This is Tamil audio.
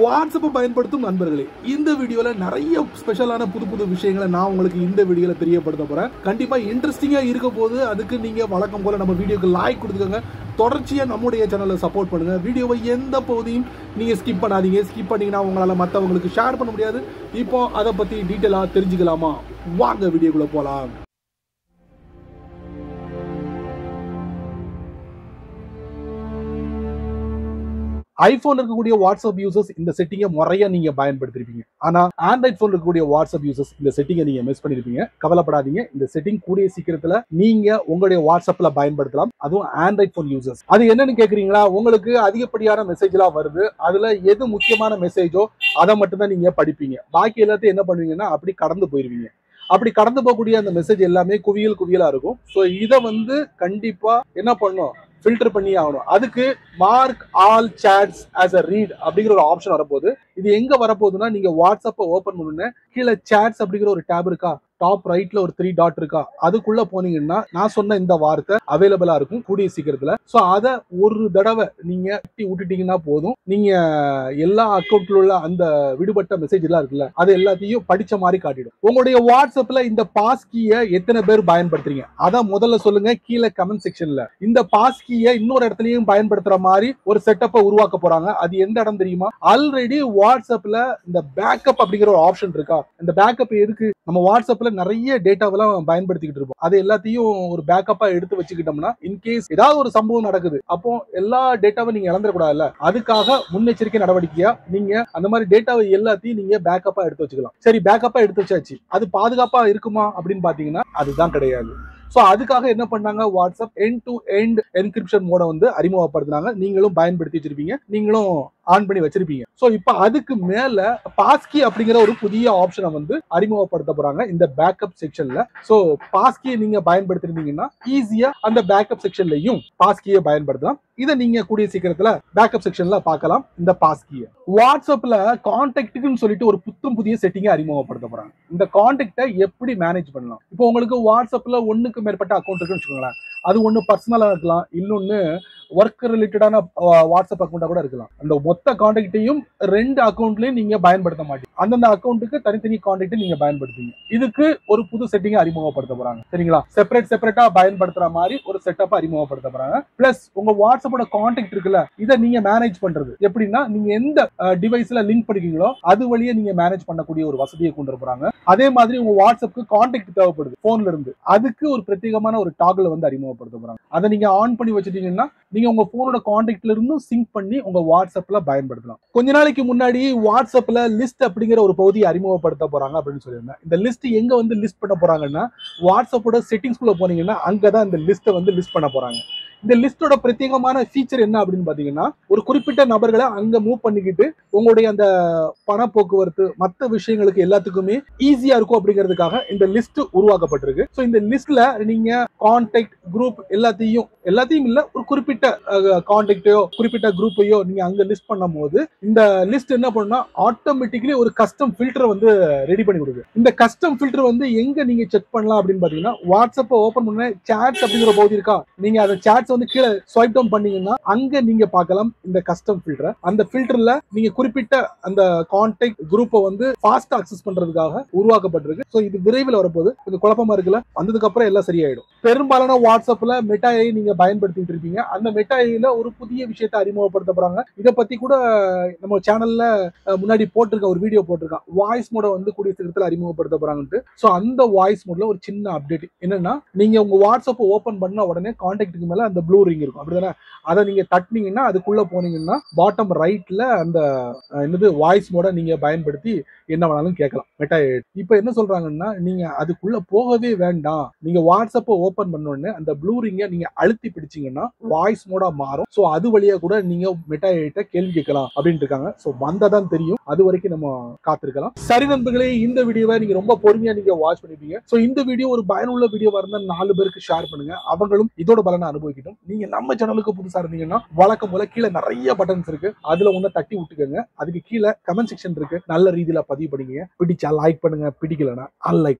வாட்ஸ்அப்பை பயன்படுத்தும் நண்பர்களே, இந்த வீடியோல நிறைய ஸ்பெஷலான புது புது விஷயங்களை நான் உங்களுக்கு இந்த வீடியோல தெரியப்படுத்த போறேன். கண்டிப்பா இன்ட்ரெஸ்டிங்கா இருக்க போது. அதுக்கு நீங்க வழக்கம் போல நம்ம வீடியோக்கு லைக் கொடுத்துக்கோங்க. தொடர்ச்சியா நம்முடைய சேனலை சப்போர்ட் பண்ணுங்க. வீடியோவை எந்த பகுதியும் நீங்க ஸ்கிப் பண்ணாதீங்க. ஸ்கிப் பண்ணீங்கன்னா உங்களால மற்றவங்களுக்கு ஷேர் பண்ண முடியாது. இப்போ அதை பத்தி டீட்டெயிலா தெரிஞ்சுக்கலாமா? வாங்க வீடியோக்குள்ள போலாம். ஐபோன் இருக்கக்கூடிய வாட்ஸ்அப் யூசர்ஸ் இந்த செட்டிங்கை முறையா நீங்க பயன்படுத்திருப்பீங்க. ஆனா ஆண்ட்ராய்ட் போன் இருக்கக்கூடிய வாட்ஸ்அப் யூசர்ஸ் இந்த செட்டிங்கை நீங்க மிஸ் பண்ணிருப்பீங்க. கவலைப்படாதீங்க, இந்த செட்டிங் கூடிய சீக்கிரத்துல நீங்க உங்களுடைய வாட்ஸ்அப்ல பயன்படுத்தலாம். அதுவும் ஆண்ட்ராய்ட் போன் யூசர்ஸ். அது என்னன்னு கேக்குறீங்களா? உங்களுக்கு அதிகப்படியான மெசேஜ் எல்லாம் வருது. அதுல எது முக்கியமான மெசேஜோ அதை மட்டும் தான் நீங்க படிப்பீங்க. பாக்கி எல்லாத்தையும் என்ன பண்ணுவீங்கன்னா அப்படி கடந்து போயிருவீங்க. அப்படி கடந்து போகக்கூடிய அந்த மெசேஜ் எல்லாமே குவியலா இருக்கும். ஸோ இதை கண்டிப்பா என்ன பண்ணும்? ஃபில்டர் பண்ணி ஆகணும். அதுக்கு mark all chats as a read அப்படிங்கிற ஒரு ஆப்ஷன் வரப்போகுது. இது எங்க வரப்போகுதுன்னா, நீங்க வாட்ஸ்அப்பை ஓபன் பண்ணுங்க, கீழே சாட்ஸ் அப்படிங்கிற ஒரு டேப் இருக்கா, டாப் ரைட்ல ஒரு 3 டாட் இருக்கா, அதுக்குள்ள போனீங்கன்னா நான் சொன்ன இந்த வார்த்தை அவைலபிளா இருக்கும் கூடிய சீக்கிரத்துல. சோ அதை ஒரு தடவை நீங்க விட்டுட்டீங்கன்னா போதும். நீங்க எல்லா அக்கௌண்ட்ல உள்ள அந்த விடுபட்ட மெசேஜ் எல்லாம் இருக்குல்ல, அது எல்லாத்தையும் படிச்ச மாதிரி காட்டிடும். உங்களுடைய வாட்ஸ்அப்ல இந்த பாஸ் கீயை எத்தனை பேர் பயன்படுத்துறீங்க அதை முதல்ல சொல்லுங்க கீழே கமெண்ட் செக்ஷன்ல. இந்த பாஸ் கீயை இன்னொரு இடத்துலயும் பயன்படுத்துற மாதிரி ஒரு செட்டப்பை உருவாக்க போறாங்க. அது எந்த இடம் தெரியுமா? ஆல்ரெடி வாட்ஸ்அப்ல இந்த பேக்கப் அப்படிங்கிற ஒரு ஆப்ஷன் இருக்கா. இந்த பேக்கப் எதுக்கு? நம்ம வாட்ஸ்அப்ல நிறைய டேட்டாவெல்லாம் பயன்படுத்திக்கிட்டு இருப்போம். அது எல்லாத்தையும் ஒரு பேக்கப்பா எடுத்து வச்சுக்கிட்டோம்னா இன்கேஸ் ஏதாவது ஒரு சம்பவம் நடக்குது, அப்போ எல்லா டேட்டாவும் நீங்க இழந்துடக்கூடாதுல்ல. அதுக்காக முன்னெச்சரிக்கை நடவடிக்கையா நீங்க அந்த மாதிரி டேட்டாவை எல்லாத்தையும் நீங்க பேக்கப்பா எடுத்து வச்சுக்கலாம். சரி, பேக்கப்பா எடுத்து வச்சாச்சு, அது பாதுகாப்பா இருக்குமா அப்படின்னு பாத்தீங்கன்னா அதுதான் கிடையாது. சோ அதுக்காக என்ன பண்ணாங்க? WhatsApp end to end encryption மோட அறிமுகப்படுத்தினாங்க. நீங்களும் பயன்படுத்தி வச்சிருப்பீங்க, நீங்களும் ஆன் பண்ணி வச்சிருப்பீங்க. சோ இப்ப அதுக்கு மேல பாஸ்கி அப்படிங்கிற ஒரு புதிய ஆப்ஷனை அறிமுகப்படுத்த போறாங்க இந்த பேக்கப் செக்ஷன்ல. சோ பாஸ்கியை நீங்க பயன்படுத்திருந்தீங்கன்னா ஈஸியா அந்த பேக்கப் செக்ஷன்லயும் பாஸ்கியை பயன்படுத்தலாம். இதை நீங்க கூடிய சீக்கிரத்துல பேக்கப் செக்ஷன்ல பார்க்கலாம். இந்த பாஸ்கியை வாட்ஸ்அப்ல கான்டாக்ட்னு சொல்லிட்டு ஒரு புதிய செட்டிங்கை அறிமுகப்படுத்த போறாங்க. இந்த கான்டாக்டை எப்படி மேனேஜ் பண்ணலாம்? இப்போ உங்களுக்கு வாட்ஸ்அப்ல ஒண்ணுக்கு மேற்பட்ட அக்கௌண்ட் இருக்குன்னு வச்சுக்கோங்களேன். அது ஒண்ணு பர்சனலா இருக்கலாம், இன்னொன்னு ஒர்க் ரிலேட்டடான வாட்ஸ்அப் அக்கௌண்டா கூட இருக்கலாம். அந்த மொத்த கான்டாக்டையும் 2 அக்கௌண்ட்லயும் நீங்க பயன்படுத்த மாட்டீங்க. அந்தந்த அக்கௌண்ட்டுக்கு தனித்தனி கான்டாக்ட் நீங்க பயன்படுத்துவீங்க. இதுக்கு ஒரு புது செட்டிங்கை அறிமுகப்படுத்த போறாங்க. சரிங்களா? செப்பரேட்டா பயன்படுத்துற மாதிரி ஒரு செட்டப் அறிமுகப்படுத்த போறாங்க. பிளஸ் உங்க வாட்ஸ்அப்போட கான்டாக்ட் இருக்குல்ல, இதை நீங்க மேனேஜ் பண்றது எப்படின்னா, நீங்க எந்த டிவைஸ்ல லிங்க் பண்ணிருக்கீங்களோ அது வழியே நீங்க மேனேஜ் பண்ணக்கூடிய ஒரு வசதியை கொண்டு போறாங்க. அதே மாதிரி உங்க வாட்ஸ்அப்புக்கு கான்டாக்ட் தேவைப்படுது போன்ல இருந்து, அதுக்கு ஒரு பிரத்யேகமான ஒரு டாக்ல அறிமுகப்படுத்த போறாங்க. அதை நீங்க ஆன் பண்ணி வச்சிட்டீங்கன்னா நீங்க உங்க போனோட கான்டாக்ட்ல இருந்து சிங்க் பண்ணி உங்க வாட்ஸ்அப்ல பயன்படுத்தலாம். கொஞ்ச நாளைக்கு முன்னாடி வாட்ஸ்அப்ல லிஸ்ட் அப்படிங்கிற ஒரு பகுதியை அறிமுகப்படுத்த போறாங்க அப்படின்னு சொல்லியிருந்தேன். இந்த லிஸ்ட் எங்க லிஸ்ட் பண்ண போறாங்கன்னா, வாட்ஸ்அப்போட செட்டிங்ஸ்குள்ள போனீங்கன்னா அங்கதான் இந்த லிஸ்ட்டை லிஸ்ட் பண்ண போறாங்க. இந்த லிஸ்டோட பிரத்யேகமான ஃபீச்சர் என்ன அப்படின்னு பாத்தீங்கன்னா, ஒரு குறிப்பிட்ட நபர்களை அங்க மூவ் பண்ணிக்கிட்டு உங்களுடைய அந்த பண போக்குவரத்து மற்ற விஷயங்களுக்கு எல்லாத்துக்குமே ஈஸியா இருக்கும் அப்படிங்கிறதுக்காக இந்த லிஸ்ட் உருவாக்கப்பட்டிருக்கு. ஸோ இந்த லிஸ்ட்ல நீங்க கான்டாக்ட் குரூப் எல்லாத்தையும் இல்ல, ஒரு குறிப்பிட்ட கான்டாக்டையோ குறிப்பிட்ட குரூப்பையோ நீங்க அங்க லிஸ்ட் பண்ணும் போது இந்த லிஸ்ட் என்ன பண்ணுன்னா ஆட்டோமேட்டிக்கலி ஒரு கஸ்டம் ஃபில்டர் ரெடி பண்ணி கொடுக்குது. இந்த கஸ்டம் ஃபில்டர் எங்க நீங்க செக் பண்ணலாம் அப்படின்னு பாத்தீங்கன்னா, வாட்ஸ்அப்பை ஓபன் பண்ண சாட்ஸ் அப்படிங்கிற பகுதி இருக்கா, நீங்க அந்த சாட்ஸ் கீழே ஸ்வைப் டவுன் பண்ணீங்கன்னா அங்க நீங்க பார்க்கலாம் இந்த கஸ்டம் ஃபில்டர். அந்த ஃபில்டர்ல நீங்க குறிப்பிட்ட அந்த கான்டாக்ட் குரூப்பை ஃபாஸ்டா அக்சஸ் பண்றதுக்காக உருவாக்கப்பட்டிருக்கு. சோ இது விரைவில் வரப்போகுது. கொஞ்சம் குழப்பமா இருக்குல்ல, வந்ததுக்கு அப்புறம் எல்லாம் சரியாயிடும். பெரும்பாலான வாட்ஸ்அப்ல மெட்டா ஏஐ நீங்க பயன்படுத்திட்டு இருப்பீங்க. அந்த மெட்டா ஏஐல ஒரு புதிய விஷயத்தை அறிமுகப்படுத்த போறாங்க. இதை பத்தி கூட நம்ம சேனல்ல முன்னாடி போட்டிருக்க ஒரு வீடியோ போட்டிருக்கான். வாய்ஸ் மோட கூடிய சீக்கிரத்தில் அறிமுகப்படுத்த போறாங்கன்ட்டு. சோ அந்த வாய்ஸ் மோட்ல ஒரு சின்ன அப்டேட் என்னன்னா, நீங்க உங்க வாட்ஸ்அப் ஓபன் பண்ண உடனே கான்டாக்ட்டுக்கு மேல அந்த ப்ளூ ரிங் இருக்கும், அப்படிதானே? அதை நீங்க தட்டினீங்கன்னா அதுக்குள்ள போனீங்கன்னா பாட்டம் ரைட்ல அந்த வாய்ஸ் மோட நீங்க பயன்படுத்தி என்ன வேணாலும் கேட்கலாம். மெட்டா ஏஐ இப்ப என்ன சொல்றாங்கன்னா, நீங்க அதுக்குள்ள போகவே வேண்டாம். நீங்க வாட்ஸ்அப்பை ஓபன் பண்ண உடனே அந்த ப்ளூ ரிங்கை நீங்க அழுத்தி பிடிச்சீங்கன்னா வாய்ஸ் மோடா மாறும். சோ அது வழியா கூட நீங்க மெட்டா ஏஐ கேள்வி கேட்கலாம் அப்படின்ட்டு இருக்காங்க. சோ வந்தாதான் தெரியும், அது வரைக்கும் நம்ம காத்திருக்கலாம். சரி நண்பர்களே, இந்த வீடியோவை நீங்க ரொம்ப பொறுமையா நீங்க வாட்ச் பண்ணிருப்பீங்க. சோ இந்த வீடியோ ஒரு பயனுள்ள வீடியோவா இருந்தா 4 பேருக்கு ஷேர் பண்ணுங்க, அவங்களும் இதோட பலனை அனுபவிக்கட்டும். நீங்க நம்ம சேனலுக்கு புதுசா இருந்தீங்கன்னா வழக்கம் போல கீழே நிறைய பட்டன்ஸ் இருக்கு, அதுல ஒண்ணு தட்டி விட்டுக்கோங்க. அதுக்கு கீழே கமெண்ட் செக்ஷன் இருக்கு, நல்ல ரீதியில பதிவு பண்ணிக்கங்க. பிடிச்சா லைக் பண்ணுங்க, பிடிக்கலன்னா அன்லைக்